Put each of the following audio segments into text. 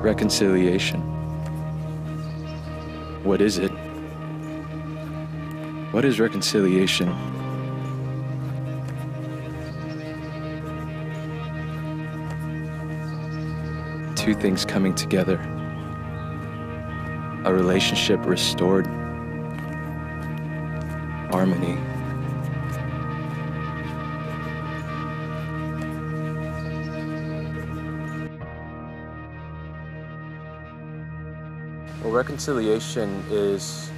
Reconciliation. What is it? What is reconciliation? Two things coming together. A relationship restored. Harmony. Well, reconciliation is,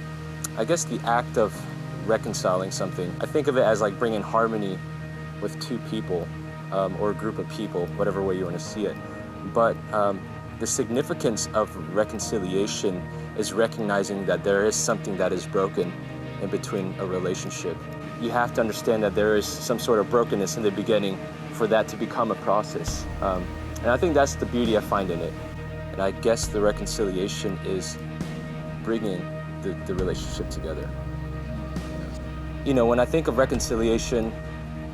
I guess, the act of reconciling something. I think of it as like bringing harmony with two people or a group of people, whatever way you want to see it. But the significance of reconciliation is recognizing that there is something that is broken in between a relationship. You have to understand that there is some sort of brokenness in the beginning for that to become a process. And I think that's the beauty I find in it. And I guess the reconciliation is bringing the relationship together. You know, when I think of reconciliation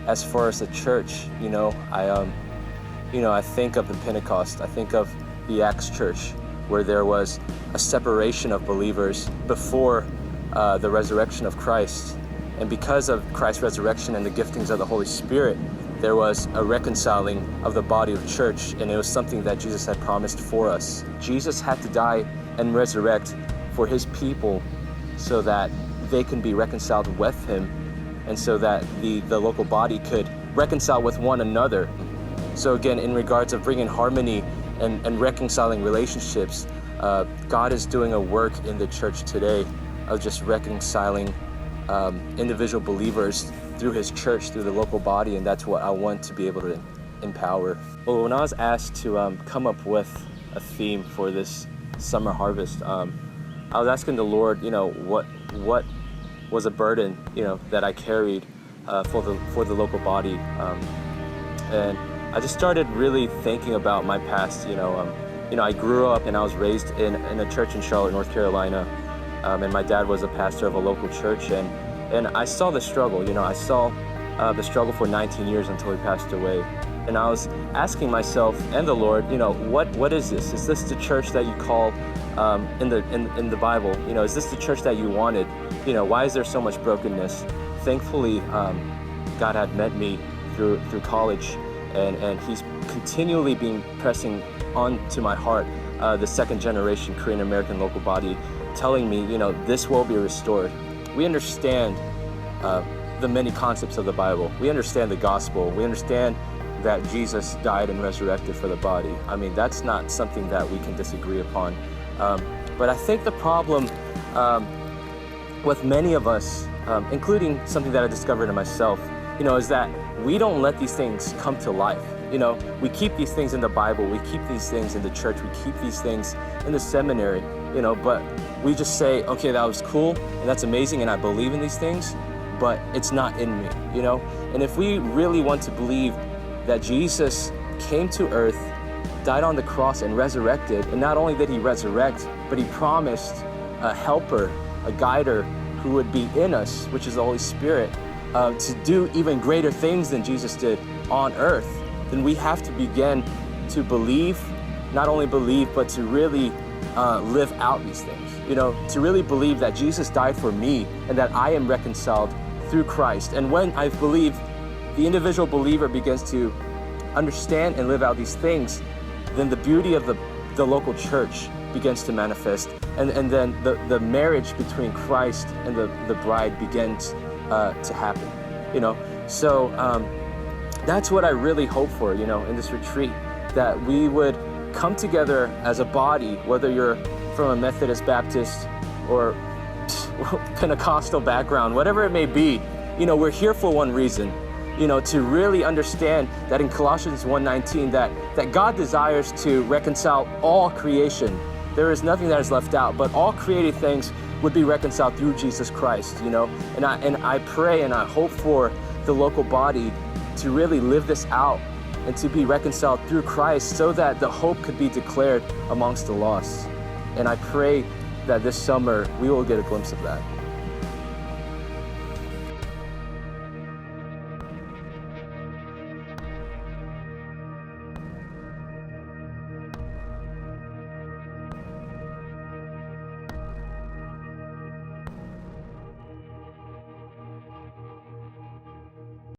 as far as the church, I think of the Pentecost. I think of the Acts Church, where there was a separation of believers before the resurrection of Christ. And because of Christ's resurrection and the giftings of the Holy Spirit, there was a reconciling of the body of church, and it was something that Jesus had promised for us. Jesus had to die and resurrect for his people so that they can be reconciled with him, and so that the local body could reconcile with one another. So again, in regards of bringing harmony and reconciling relationships, God is doing a work in the church today of just reconciling individual believers through his church, through the local body, and that's what I want to be able to empower. Well, when I was asked to come up with a theme for this summer harvest, I was asking the Lord, what was a burden, that I carried for the local body, and I just started really thinking about my past. I grew up and I was raised in a church in Charlotte, North Carolina, and my dad was a pastor of a local church, and I saw the struggle. I saw the struggle for 19 years until he passed away. And I was asking myself and the Lord, what is this? Is this the church that you call in the Bible? Is this the church that you wanted? Why is there so much brokenness? Thankfully, God had met me through college, and he's continually been pressing onto my heart the second generation Korean American local body, telling me, this will be restored. We understand the many concepts of the Bible. We understand the gospel. We understand that Jesus died and resurrected for the body. I mean, that's not something that we can disagree upon. But I think the problem with many of us, including something that I discovered in myself, is that we don't let these things come to life. We keep these things in the Bible, we keep these things in the church, we keep these things in the seminary, but we just say, okay, that was cool, and that's amazing, and I believe in these things, but it's not in me, And if we really want to believe that Jesus came to earth, died on the cross, and resurrected, and not only did he resurrect, but he promised a helper, a guider who would be in us, which is the Holy Spirit, to do even greater things than Jesus did on earth, then we have to begin to believe, not only believe, but to really live out these things. To really believe that Jesus died for me and that I am reconciled through Christ. And when I believe, the individual believer begins to understand and live out these things, then the beauty of the local church begins to manifest. And then the marriage between Christ and the bride begins to happen. So that's what I really hope for, in this retreat, that we would come together as a body, whether you're from a Methodist, Baptist, or Pentecostal background, whatever it may be, we're here for one reason, to really understand that in Colossians 1:19, that God desires to reconcile all creation. There is nothing that is left out, but all created things would be reconciled through Jesus Christ, And I pray and I hope for the local body to really live this out and to be reconciled through Christ, so that the hope could be declared amongst the lost. And I pray that this summer we will get a glimpse of that.